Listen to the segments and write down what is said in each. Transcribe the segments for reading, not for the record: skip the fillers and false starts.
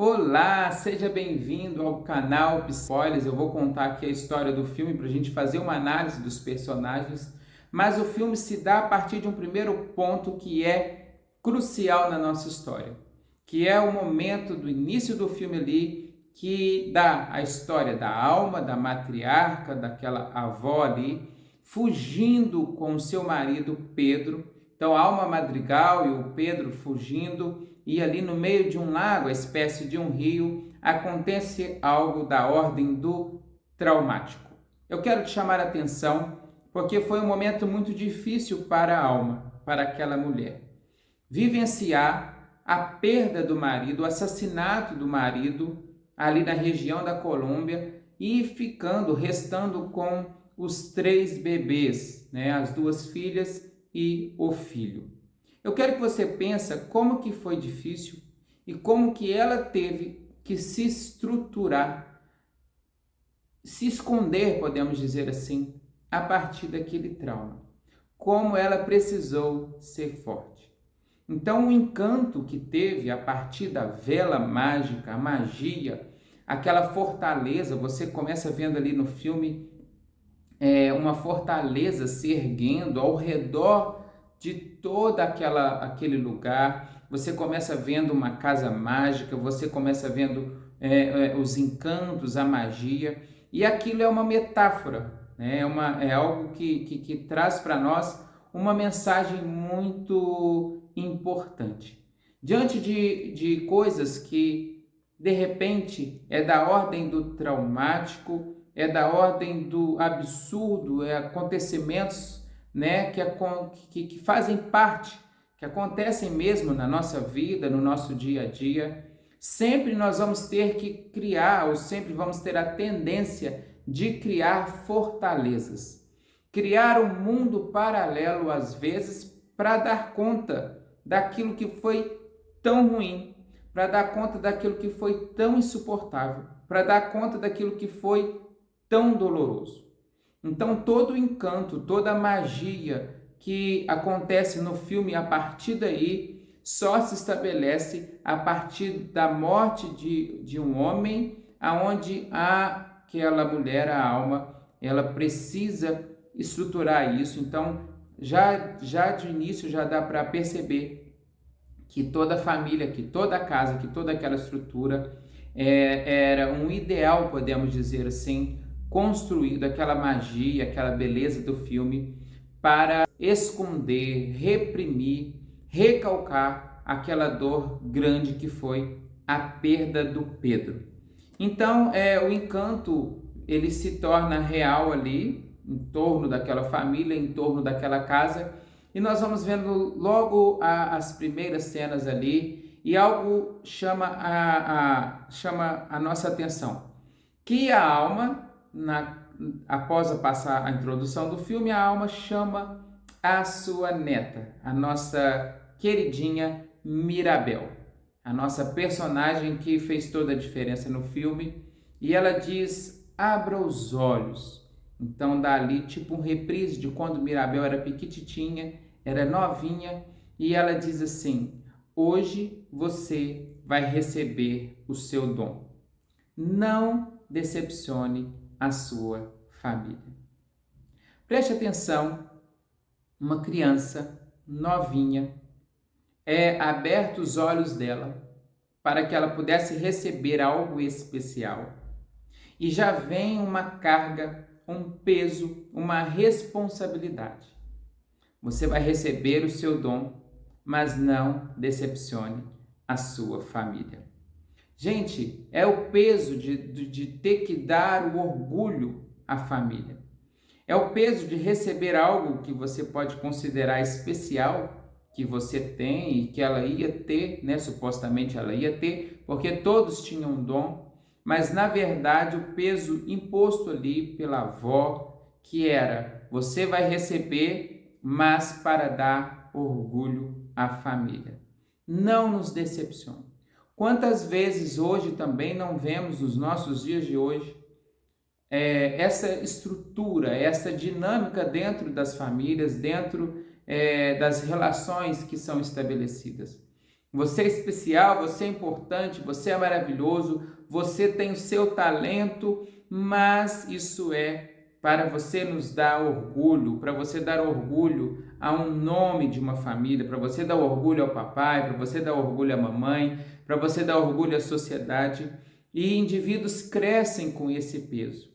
Olá, seja bem-vindo ao canal Spoilers. Eu vou contar aqui a história do filme para a gente fazer uma análise dos personagens, mas o filme se dá a partir de um primeiro ponto que é crucial na nossa história, que é o momento do início do filme ali, que dá a história da Alma, da matriarca, daquela avó ali, fugindo com o seu marido Pedro. Então, a Alma Madrigal e o Pedro fugindo, e ali no meio de um lago, a espécie de um rio, acontece algo da ordem do traumático. Eu quero te chamar a atenção porque foi um momento muito difícil para a Alma, para aquela mulher. Vivenciar a perda do marido, o assassinato do marido ali na região da Colômbia e restando com os 3 bebês, as 2 filhas e o filho. Eu quero que você pense como que foi difícil e como que ela teve que se estruturar, se esconder, podemos dizer assim, a partir daquele trauma. Como ela precisou ser forte. Então, o encanto que teve a partir da vela mágica, a magia, aquela fortaleza, você começa vendo ali no filme uma fortaleza se erguendo ao redor de todo aquele lugar. Você começa vendo uma casa mágica, você começa vendo os encantos, a magia, e aquilo é uma metáfora, né? É algo que traz para nós uma mensagem muito importante. Diante de coisas que, de repente, é da ordem do traumático, é da ordem do absurdo, acontecimentos que fazem parte, que acontecem mesmo na nossa vida, no nosso dia a dia, sempre nós vamos ter que criar, ou sempre vamos ter a tendência de criar fortalezas. Criar um mundo paralelo, às vezes, para dar conta daquilo que foi tão ruim, para dar conta daquilo que foi tão insuportável, para dar conta daquilo que foi tão doloroso. Então, todo o encanto, toda a magia que acontece no filme a partir daí só se estabelece a partir da morte de um homem, aonde aquela mulher, a Alma, ela precisa estruturar isso. Então, já de início já dá para perceber que toda a família, que toda a casa, que toda aquela estrutura era um ideal, podemos dizer assim, construído, aquela magia, aquela beleza do filme para esconder, reprimir, recalcar aquela dor grande que foi a perda do Pedro. Então, o encanto ele se torna real ali, em torno daquela família, em torno daquela casa, e nós vamos vendo logo as primeiras cenas ali, e algo chama a nossa atenção, que a Alma, após passar a introdução do filme, a Alma chama a sua neta, a nossa queridinha Mirabel, a nossa personagem que fez toda a diferença no filme, e ela diz: abra os olhos. Então dá ali tipo um reprise de quando Mirabel era piquititinha, era novinha, e ela diz assim: hoje você vai receber o seu dom. Não decepcione a sua família. Preste atenção, uma criança novinha, aberto os olhos dela para que ela pudesse receber algo especial. E já vem uma carga, um peso, uma responsabilidade. Você vai receber o seu dom, mas não decepcione a sua família. Gente, é o peso de ter que dar o orgulho à família. É o peso de receber algo que você pode considerar especial, que você tem e que ela ia ter, supostamente ela ia ter, porque todos tinham um dom, mas na verdade o peso imposto ali pela avó, que era: você vai receber, mas para dar orgulho à família. Não nos decepcione. Quantas vezes hoje também não vemos nos nossos dias de hoje essa estrutura, essa dinâmica dentro das famílias, dentro das relações que são estabelecidas. Você é especial, você é importante, você é maravilhoso, você tem o seu talento, mas isso é para você nos dar orgulho, para você dar orgulho a um nome de uma família, para você dar orgulho ao papai, para você dar orgulho à mamãe, para você dar orgulho à sociedade. E indivíduos crescem com esse peso.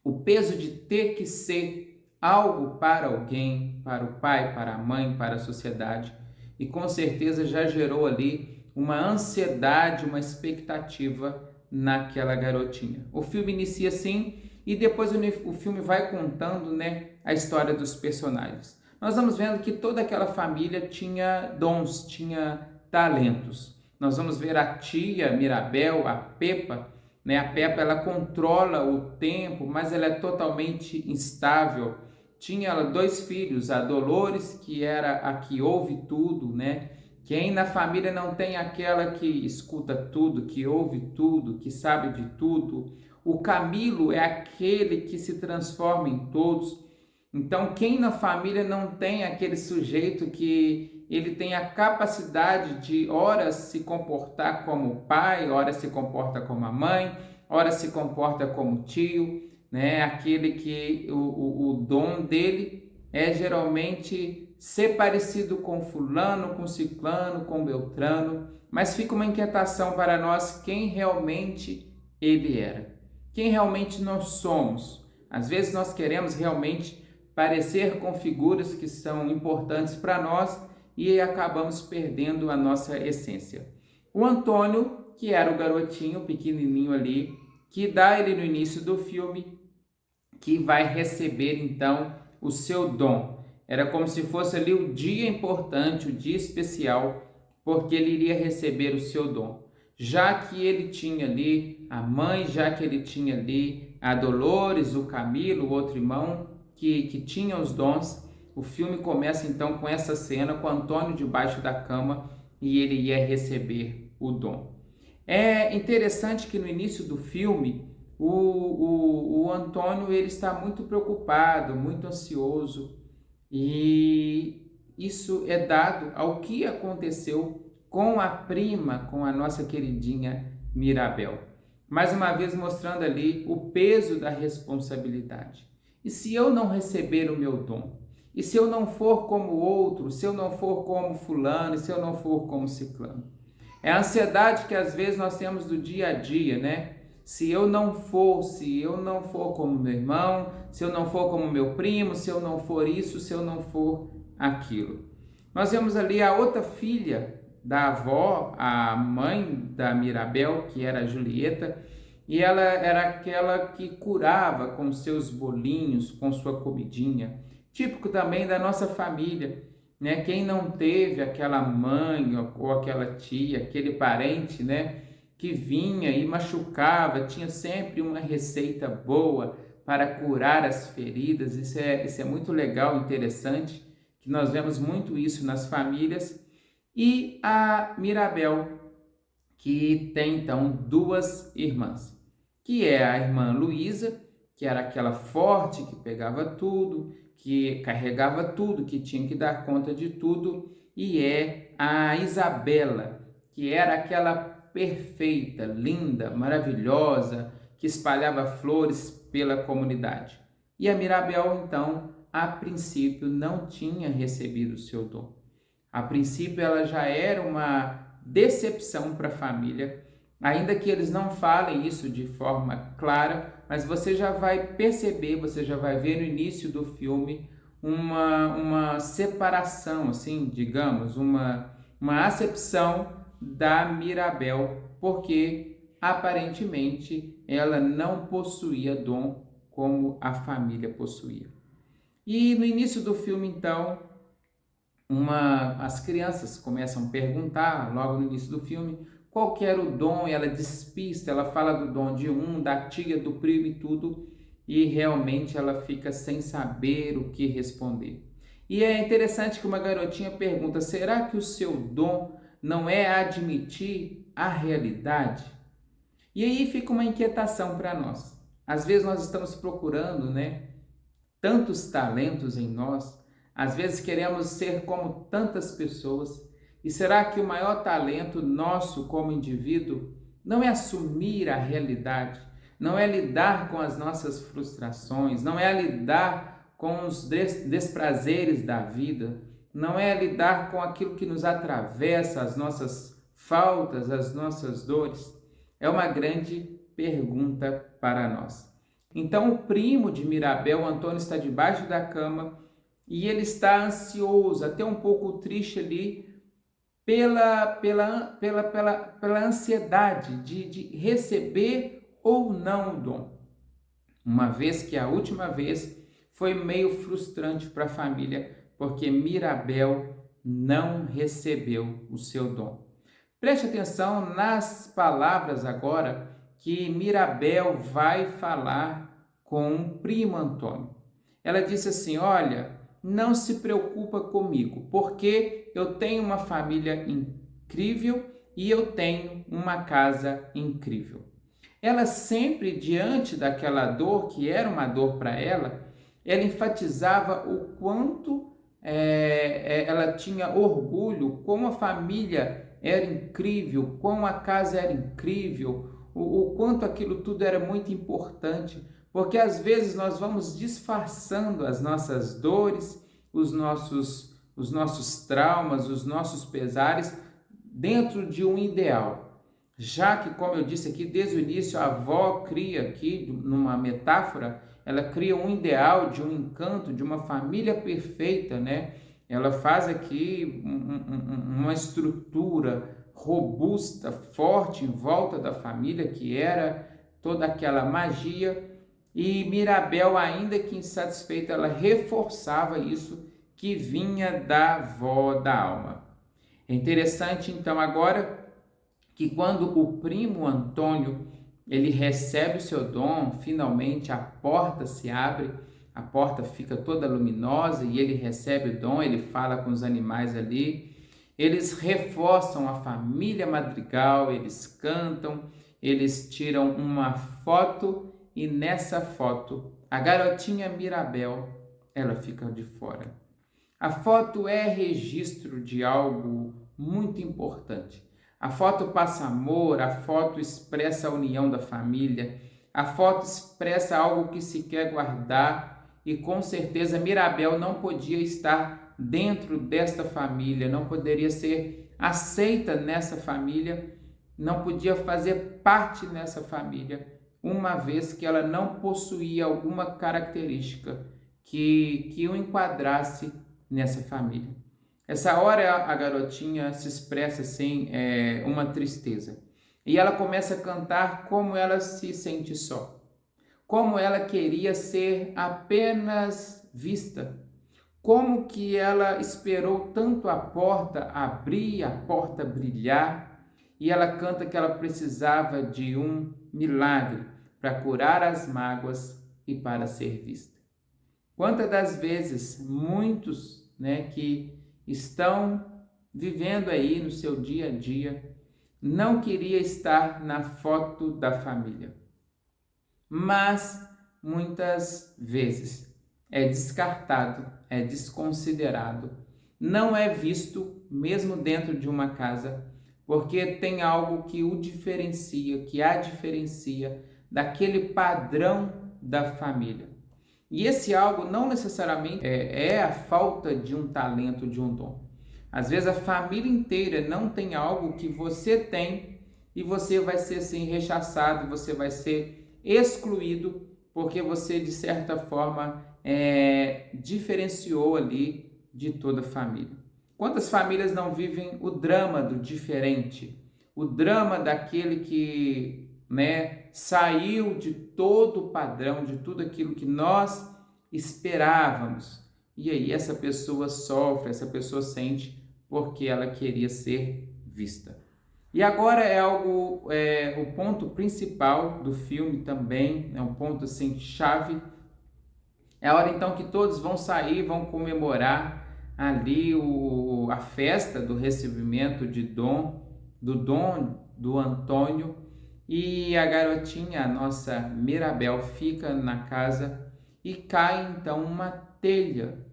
O peso de ter que ser algo para alguém, para o pai, para a mãe, para a sociedade. E com certeza já gerou ali uma ansiedade, uma expectativa naquela garotinha. O filme inicia assim e depois o filme vai contando, né, a história dos personagens. Nós vamos vendo que toda aquela família tinha dons, tinha talentos. Nós vamos ver a tia Mirabel, a Pepa, né? A Pepa, ela controla o tempo, mas ela é totalmente instável. Tinha ela 2 filhos, a Dolores, que era a que ouve tudo, né? Quem na família não tem aquela que escuta tudo, que ouve tudo, que sabe de tudo? O Camilo é aquele que se transforma em todos. Então, quem na família não tem aquele sujeito que ele tem a capacidade de, ora, se comportar como pai, ora se comporta como a mãe, ora se comporta como tio, né? Aquele que o dom dele é geralmente ser parecido com fulano, com ciclano, com beltrano, mas fica uma inquietação para nós quem realmente ele era, quem realmente nós somos. Às vezes nós queremos realmente parecer com figuras que são importantes para nós e acabamos perdendo a nossa essência. O Antônio, que era o garotinho pequenininho ali, que dá ele no início do filme, que vai receber então o seu dom. Era como se fosse ali o dia importante, o dia especial, porque ele iria receber o seu dom. Já que ele tinha ali a mãe, já que ele tinha ali a Dolores, o Camilo, o outro irmão, que tinha os dons, o filme começa então com essa cena, com Antônio debaixo da cama e ele ia receber o dom. É interessante que no início do filme, o Antônio ele está muito preocupado, muito ansioso, e isso é dado ao que aconteceu com a prima, com a nossa queridinha Mirabel. Mais uma vez mostrando ali o peso da responsabilidade. E se eu não receber o meu dom? E se eu não for como outro? Se eu não for como fulano? E se eu não for como ciclano? É a ansiedade que às vezes nós temos do dia a dia, né? Se eu não for como meu irmão, se eu não for como meu primo, se eu não for isso, se eu não for aquilo. Nós vemos ali a outra filha da avó, a mãe da Mirabel, que era a Julieta, e ela era aquela que curava com seus bolinhos, com sua comidinha, típico também da nossa família, né? Quem não teve aquela mãe ou aquela tia, aquele parente, né, que vinha e machucava, tinha sempre uma receita boa para curar as feridas. Isso é muito legal, interessante, que nós vemos muito isso nas famílias. E a Mirabel, que tem então 2 irmãs, que é a irmã Luísa, que era aquela forte que pegava tudo, que carregava tudo, que tinha que dar conta de tudo, e é a Isabela, que era aquela perfeita, linda, maravilhosa, que espalhava flores pela comunidade. E a Mirabel, então, a princípio não tinha recebido o seu dom. A princípio ela já era uma decepção para a família, ainda que eles não falem isso de forma clara, mas você já vai perceber, você já vai ver no início do filme uma separação, assim, digamos, uma acepção da Mirabel, porque aparentemente ela não possuía dom como a família possuía. E no início do filme, então, as crianças começam a perguntar, logo no início do filme, qual que era o dom, e ela despista, ela fala do dom de um, da tia, do primo e tudo, e realmente ela fica sem saber o que responder. E é interessante que uma garotinha pergunta, será que o seu dom não é admitir a realidade? E aí fica uma inquietação para nós. Às vezes nós estamos procurando, né, tantos talentos em nós, às vezes queremos ser como tantas pessoas, E será que o maior talento nosso como indivíduo não é assumir a realidade, não é lidar com as nossas frustrações, não é lidar com os desprazeres da vida, não é lidar com aquilo que nos atravessa, as nossas faltas, as nossas dores? É uma grande pergunta para nós. Então, o primo de Mirabel, Antônio, está debaixo da cama e ele está ansioso, até um pouco triste ali, pela ansiedade de receber ou não o dom. Uma vez que a última vez foi meio frustrante para a família, porque Mirabel não recebeu o seu dom. Preste atenção nas palavras agora que Mirabel vai falar com o primo Antônio. Ela disse assim: olha, não se preocupa comigo, porque eu tenho uma família incrível e eu tenho uma casa incrível. Ela sempre, diante daquela dor, que era uma dor para ela enfatizava o quanto ela tinha orgulho, como a família era incrível, como a casa era incrível, o quanto aquilo tudo era muito importante, porque às vezes nós vamos disfarçando as nossas dores, os nossos traumas, os nossos pesares dentro de um ideal. Já que, como eu disse aqui, desde o início a avó cria aqui, numa metáfora, ela cria um ideal de um encanto, de uma família perfeita, né? Ela faz aqui uma estrutura robusta, forte em volta da família, que era toda aquela magia. E Mirabel, ainda que insatisfeita, ela reforçava isso que vinha da avó da alma. É interessante, então, agora que quando o primo Antônio ele recebe o seu dom, finalmente a porta se abre, a porta fica toda luminosa e ele recebe o dom, ele fala com os animais ali, eles reforçam a família Madrigal, eles cantam, eles tiram uma foto e nessa foto a garotinha Mirabel, ela fica de fora. A foto é registro de algo muito importante. A foto passa amor, a foto expressa a união da família, a foto expressa algo que se quer guardar e com certeza Mirabel não podia estar dentro desta família, não poderia ser aceita nessa família, não podia fazer parte nessa família, uma vez que ela não possuía alguma característica que o enquadrasse nessa família. Essa hora a garotinha se expressa assim, uma tristeza. E ela começa a cantar como ela se sente só. Como ela queria ser apenas vista. Como que ela esperou tanto a porta abrir, a porta brilhar. E ela canta que ela precisava de um milagre para curar as mágoas e para ser vista. Quantas das vezes muitos, que estão vivendo aí no seu dia a dia, não queria estar na foto da família, mas muitas vezes é descartado, é desconsiderado, não é visto mesmo dentro de uma casa, porque tem algo que o diferencia, que a diferencia daquele padrão da família. E esse algo não necessariamente é a falta de um talento, de um dom. Às vezes a família inteira não tem algo que você tem e você vai ser assim rechaçado, você vai ser excluído porque você de certa forma diferenciou ali de toda a família. Quantas famílias não vivem o drama do diferente, o drama daquele que saiu de todo o padrão, de tudo aquilo que nós esperávamos. E aí essa pessoa sofre, essa pessoa sente porque ela queria ser vista. E agora o ponto principal do filme também, é um ponto assim chave. É a hora então que todos vão sair, vão comemorar ali a festa do recebimento do dom do Antônio. E a garotinha, a nossa Mirabel, fica na casa e cai então uma telha.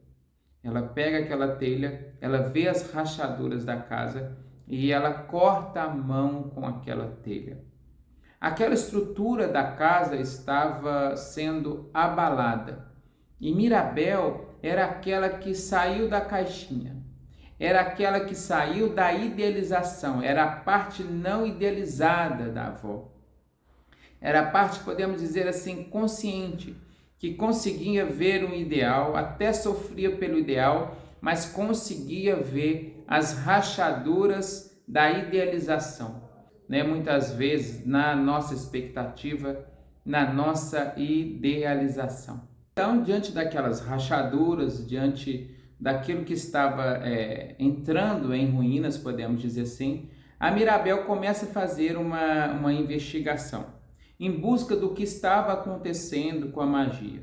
ela pega aquela telha, ela vê as rachaduras da casa e ela corta a mão com aquela telha. Aquela estrutura da casa estava sendo abalada e Mirabel era aquela que saiu da caixinha, era aquela que saiu da idealização, era a parte não idealizada da avó. Era a parte, podemos dizer assim, consciente, que conseguia ver um ideal, até sofria pelo ideal, mas conseguia ver as rachaduras da idealização, né? Muitas vezes na nossa expectativa, na nossa idealização. Então, diante daquelas rachaduras, diante daquilo que estava entrando em ruínas, podemos dizer assim, a Mirabel começa a fazer uma investigação em busca do que estava acontecendo com a magia.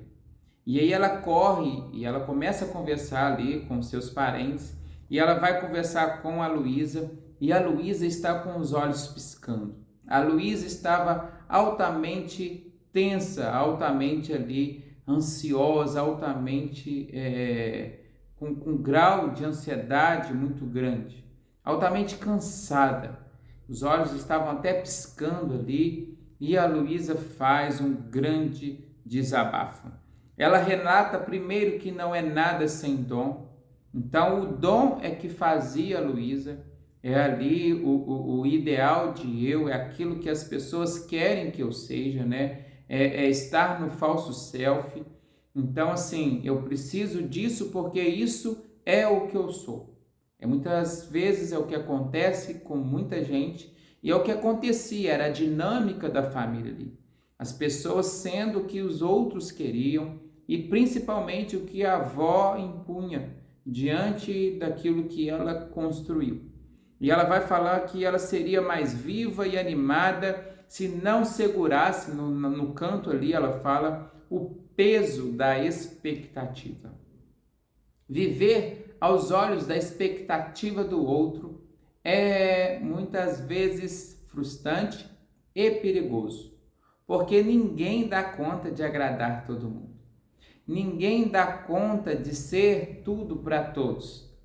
E aí ela corre e ela começa a conversar ali com seus parentes e ela vai conversar com a Luísa e a Luísa está com os olhos piscando. A Luísa estava altamente tensa, altamente ali ansiosa, altamente com um grau de ansiedade muito grande, altamente cansada. Os olhos estavam até piscando ali. E a Luísa faz um grande desabafo. Ela relata primeiro que não é nada sem dom. Então o dom é que fazia a Luísa. É ali o ideal de eu, é aquilo que as pessoas querem que eu seja, né? É estar no falso self. Então assim, eu preciso disso porque isso é o que eu sou. Muitas vezes é o que acontece com muita gente. E é o que acontecia, era a dinâmica da família ali. As pessoas sendo o que os outros queriam e principalmente o que a avó impunha diante daquilo que ela construiu. E ela vai falar que ela seria mais viva e animada se não segurasse no canto ali, ela fala, o peso da expectativa. Viver aos olhos da expectativa do outro é muitas vezes frustrante e perigoso, porque ninguém dá conta de agradar todo mundo. Ninguém dá conta de ser tudo para todos.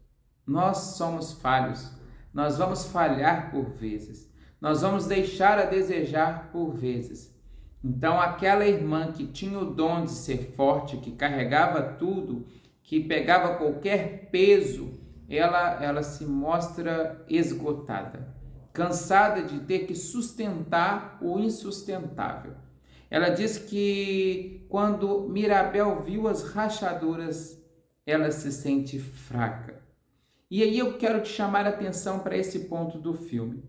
Nós somos falhos, nós vamos falhar por vezes, nós vamos deixar a desejar por vezes. Então aquela irmã que tinha o dom de ser forte, que carregava tudo, que pegava qualquer peso, ela se mostra esgotada, cansada de ter que sustentar o insustentável. Ela diz que quando Mirabel viu as rachaduras, ela se sente fraca. E aí eu quero te chamar a atenção para esse ponto do filme,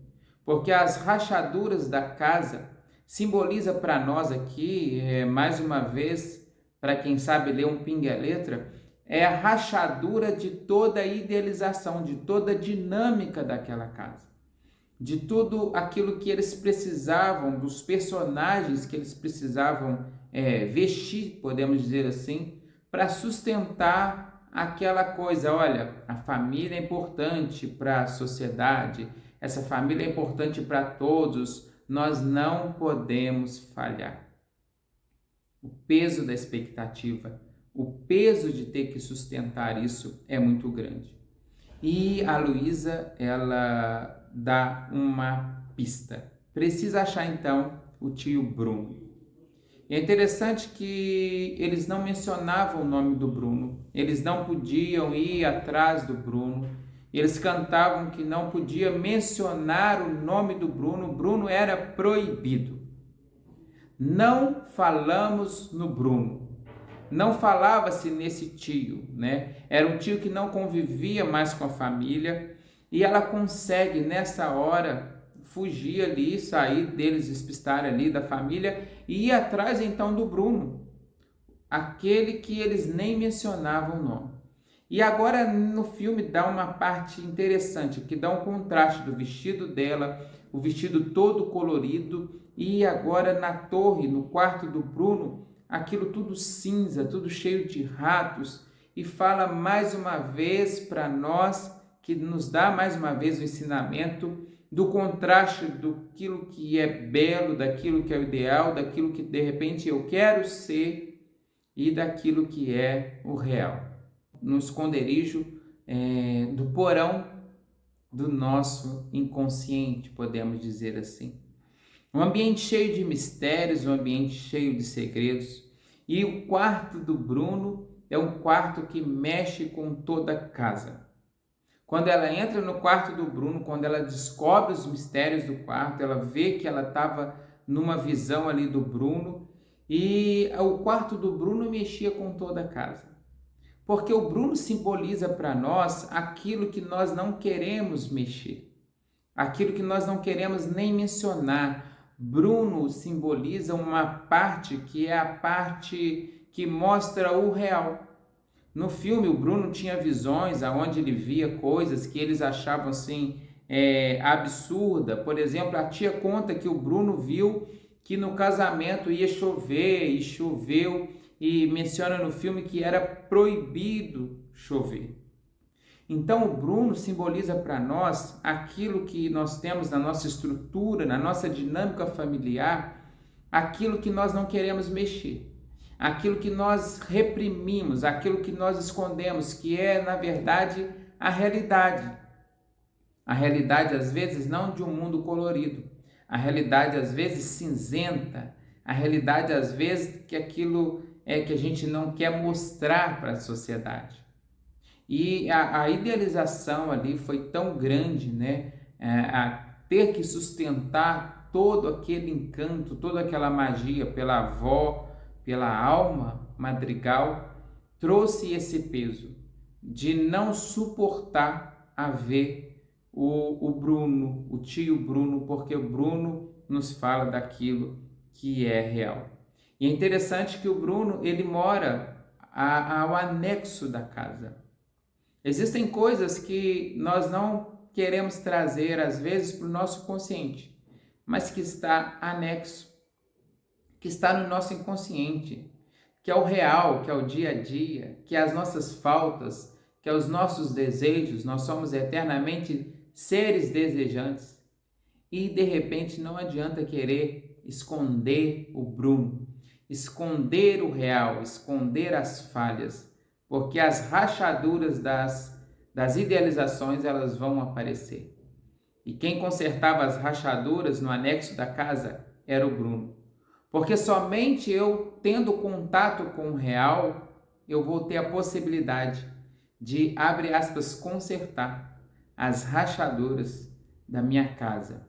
porque as rachaduras da casa simboliza para nós aqui, mais uma vez, para quem sabe ler um pinga-letra, é a rachadura de toda a idealização, de toda a dinâmica daquela casa, de tudo aquilo que eles precisavam, dos personagens que eles precisavam vestir, podemos dizer assim, para sustentar aquela coisa. Olha, a família é importante para a sociedade, essa família é importante para todos, nós não podemos falhar. O peso da expectativa, o peso de ter que sustentar isso é muito grande. E a Luísa, ela dá uma pista. Precisa achar então o tio Bruno. É interessante que eles não mencionavam o nome do Bruno, eles não podiam ir atrás do Bruno, eles cantavam que não podia mencionar o nome do Bruno, Bruno era proibido. Não falamos no Bruno. Não falava-se nesse tio, né? Era um tio que não convivia mais com a família e ela consegue nessa hora fugir ali, sair deles, despistar ali da família e ir atrás então do Bruno, aquele que eles nem mencionavam o nome. E agora no filme dá uma parte interessante, que dá um contraste do vestido dela, o vestido todo colorido, e agora na torre, no quarto do Bruno, aquilo tudo cinza, tudo cheio de ratos, e fala mais uma vez para nós, que nos dá mais uma vez o ensinamento do contraste daquilo que é belo, daquilo que é o ideal, daquilo que de repente eu quero ser e daquilo que é o real. no esconderijo do porão do nosso inconsciente, podemos dizer assim. Um ambiente cheio de mistérios, um ambiente cheio de segredos. E o quarto do Bruno é um quarto que mexe com toda a casa. Quando ela entra no quarto do Bruno, quando ela descobre os mistérios do quarto, ela vê que ela estava numa visão ali do Bruno, e o quarto do Bruno mexia com toda a casa. Porque o Bruno simboliza para nós aquilo que nós não queremos mexer, aquilo que nós não queremos nem mencionar. Bruno simboliza uma parte que é a parte que mostra o real. No filme, o Bruno tinha visões onde ele via coisas que eles achavam assim absurda. Por exemplo, a tia conta que o Bruno viu que no casamento ia chover e choveu, e menciona no filme que era proibido chover. Então o Bruno simboliza para nós aquilo que nós temos na nossa estrutura, na nossa dinâmica familiar, aquilo que nós não queremos mexer, aquilo que nós reprimimos, aquilo que nós escondemos, que é, na verdade, a realidade. A realidade, às vezes, não de um mundo colorido, a realidade, às vezes, cinzenta, a realidade, às vezes, que aquilo é que a gente não quer mostrar para a sociedade. E a idealização ali foi tão grande, né? A ter que sustentar todo aquele encanto, toda aquela magia pela avó, pela alma madrigal, trouxe esse peso de não suportar a ver o Bruno, o tio Bruno, porque o Bruno nos fala daquilo que é real. E é interessante que o Bruno, ele mora ao anexo da casa. Existem coisas que nós não queremos trazer, às vezes, para o nosso consciente, mas que está anexo, que está no nosso inconsciente, que é o real, que é o dia a dia, que é as nossas faltas, que é os nossos desejos. Nós somos eternamente seres desejantes. E, de repente, não adianta querer esconder o Bruno, esconder o real, esconder as falhas, porque as rachaduras das idealizações, elas vão aparecer. E quem consertava as rachaduras no anexo da casa era o Bruno. Porque somente eu, tendo contato com o real, eu vou ter a possibilidade de, abre aspas, consertar as rachaduras da minha casa.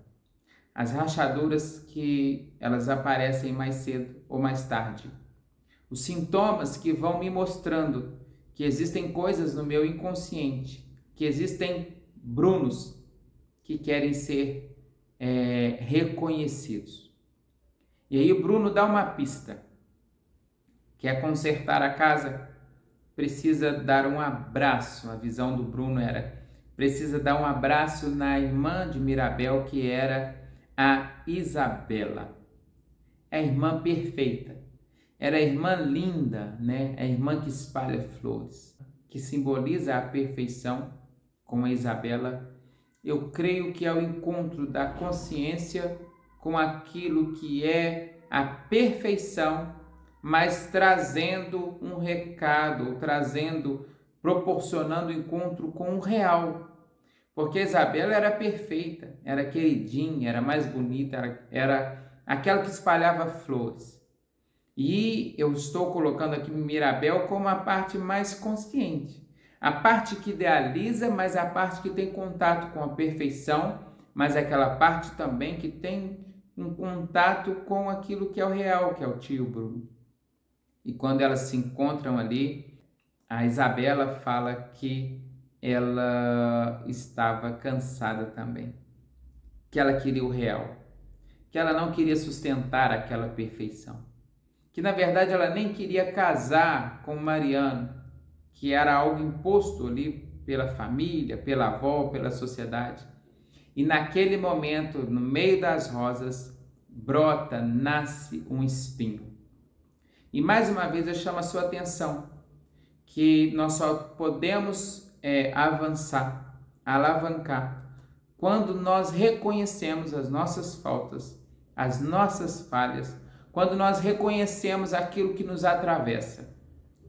As rachaduras que elas aparecem mais cedo ou mais tarde. Os sintomas que vão me mostrando que existem coisas no meu inconsciente, que existem Brunos que querem ser reconhecidos. E aí o Bruno dá uma pista. Quer consertar a casa? Precisa dar um abraço. A visão do Bruno era, precisa dar um abraço na irmã de Mirabel, que era a Isabela. A irmã perfeita. Era a irmã linda, né? A irmã que espalha flores, que simboliza a perfeição, como a Isabela. Eu creio que é o encontro da consciência com aquilo que é a perfeição, mas trazendo um recado, proporcionando encontro com o real. Porque a Isabela era perfeita, era queridinha, era mais bonita, era aquela que espalhava flores. E eu estou colocando aqui Mirabel como a parte mais consciente, a parte que idealiza, mas a parte que tem contato com a perfeição, mas aquela parte também que tem um contato com aquilo que é o real, que é o tio Bruno. E quando elas se encontram ali, a Isabela fala que ela estava cansada também, que ela queria o real, que ela não queria sustentar aquela perfeição, que na verdade ela nem queria casar com Mariano, que era algo imposto ali pela família, pela avó, pela sociedade. E naquele momento, no meio das rosas, brota, nasce um espinho. E mais uma vez eu chamo a sua atenção que nós só podemos avançar, alavancar, quando nós reconhecemos as nossas faltas, as nossas falhas, quando nós reconhecemos aquilo que nos atravessa.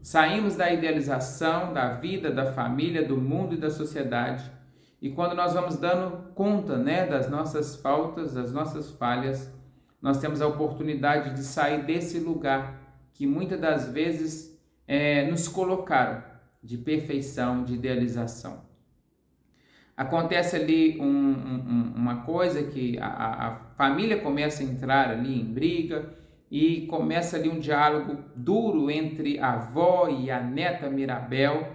Saímos da idealização da vida, da família, do mundo e da sociedade. E quando nós vamos dando conta, né, das nossas faltas, das nossas falhas, nós temos a oportunidade de sair desse lugar que muitas das vezes nos colocaram de perfeição, de idealização. Acontece ali uma coisa que a família começa a entrar ali em briga e começa ali um diálogo duro entre a avó e a neta Mirabel.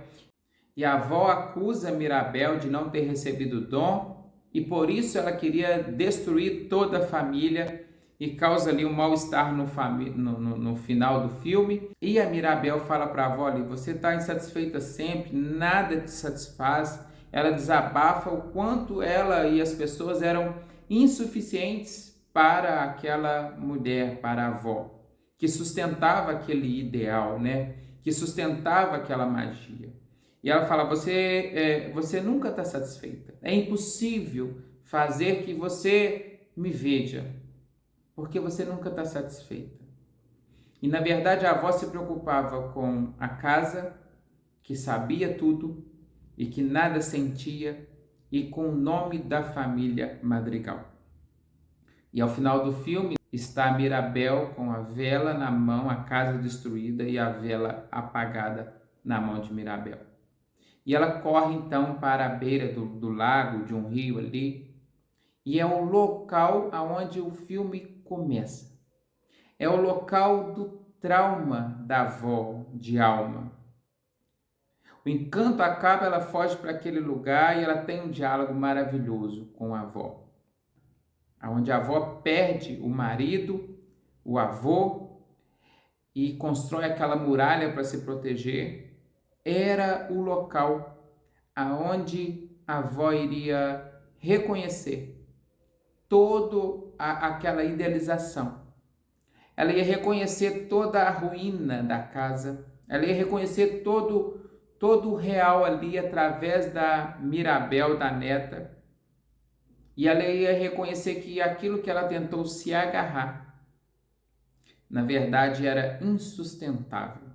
E a avó acusa Mirabel de não ter recebido o dom e por isso ela queria destruir toda a família e causa ali um mal-estar no final do filme. E a Mirabel fala para a avó ali, você está insatisfeita sempre, nada te satisfaz. Ela desabafa o quanto ela e as pessoas eram insuficientes para aquela mulher, para a avó, que sustentava aquele ideal, né? Que sustentava aquela magia. E ela fala, você nunca está satisfeita. É impossível fazer que você me veja, porque você nunca está satisfeita. E na verdade a avó se preocupava com a casa, que sabia tudo e que nada sentia, e com o nome da família Madrigal. E ao final do filme está a Mirabel com a vela na mão, a casa destruída e a vela apagada na mão de Mirabel. E ela corre então para a beira do lago, de um rio ali, e é o local aonde o filme começa. É o local do trauma da avó de Alma. O encanto acaba, ela foge para aquele lugar e ela tem um diálogo maravilhoso com a avó, onde a avó perde o marido, o avô, e constrói aquela muralha para se proteger. Era o local aonde a avó iria reconhecer toda aquela idealização. Ela ia reconhecer toda a ruína da casa, ela ia reconhecer todo o real ali através da Mirabel, da neta, e ela ia reconhecer que aquilo que ela tentou se agarrar, na verdade era insustentável.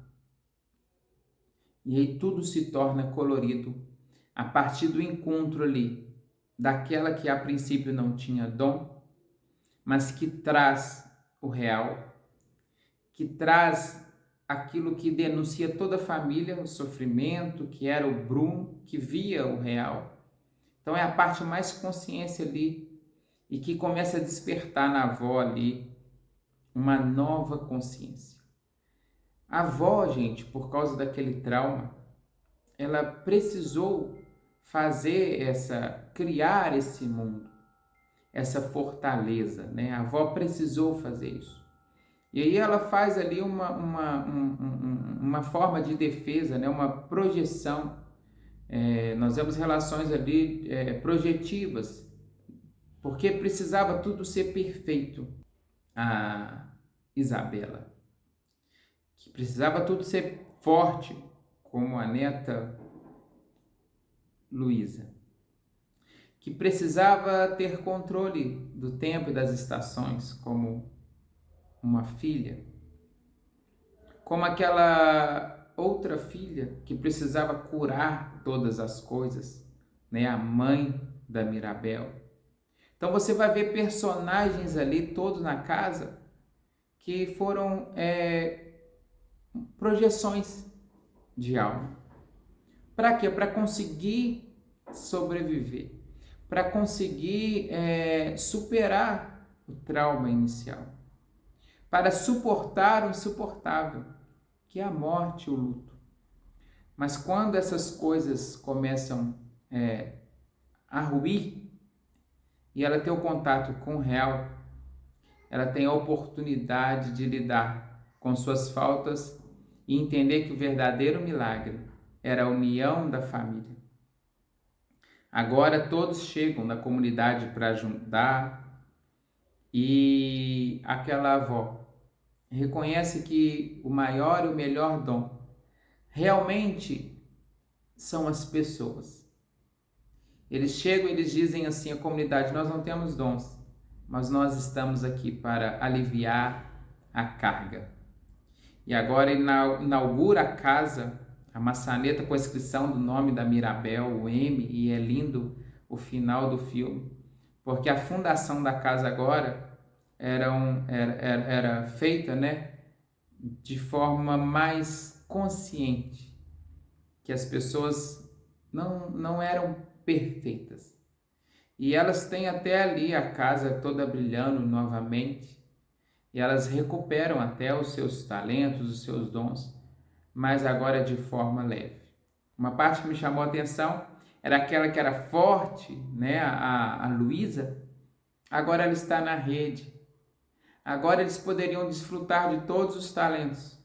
E aí tudo se torna colorido a partir do encontro ali, daquela que a princípio não tinha dom, mas que traz o real, que traz aquilo que denuncia toda a família, o sofrimento, que era o Bruno, que via o real. Então é a parte mais consciência ali e que começa a despertar na avó ali uma nova consciência. A avó, gente, por causa daquele trauma, ela precisou criar esse mundo, essa fortaleza, né? A avó precisou fazer isso. E aí ela faz ali uma forma de defesa, né? Uma projeção. Nós vemos relações ali projetivas, porque precisava tudo ser perfeito. A Isabela, que precisava tudo ser forte, como a neta Luísa, que precisava ter controle do tempo e das estações, como uma filha, como aquela outra filha que precisava curar todas as coisas, né? A mãe da Mirabel. Então você vai ver personagens ali todos na casa que foram projeções de alma. Para quê? Para conseguir sobreviver, para conseguir superar o trauma inicial, para suportar o insuportável, que é a morte e o luto. Mas quando essas coisas começam a ruir, e ela tem o contato com o real, ela tem a oportunidade de lidar com suas faltas e entender que o verdadeiro milagre era a união da família. Agora todos chegam na comunidade para ajudar e aquela avó reconhece que o maior e o melhor dom realmente são as pessoas. Eles chegam e eles dizem assim à comunidade, nós não temos dons, mas nós estamos aqui para aliviar a carga. e agora inaugura a casa, a maçaneta com a inscrição do nome da Mirabel, o M, e é lindo o final do filme, porque a fundação da casa agora era feita, né, de forma mais consciente, que as pessoas não eram perfeitas. E elas têm até ali a casa toda brilhando novamente, e elas recuperam até os seus talentos, os seus dons, mas agora de forma leve. Uma parte que me chamou a atenção era aquela que era forte, né? A Luísa, agora ela está na rede. Agora eles poderiam desfrutar de todos os talentos,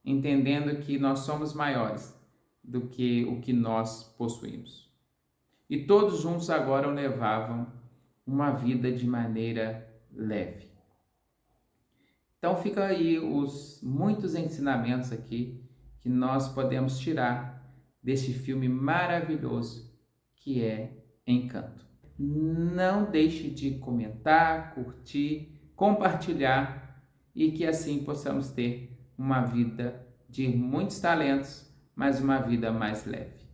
entendendo que nós somos maiores do que o que nós possuímos. E todos juntos agora levavam uma vida de maneira leve. Então fica aí os muitos ensinamentos aqui que nós podemos tirar deste filme maravilhoso que é Encanto. Não deixe de comentar, curtir, compartilhar e que assim possamos ter uma vida de muitos talentos, mas uma vida mais leve.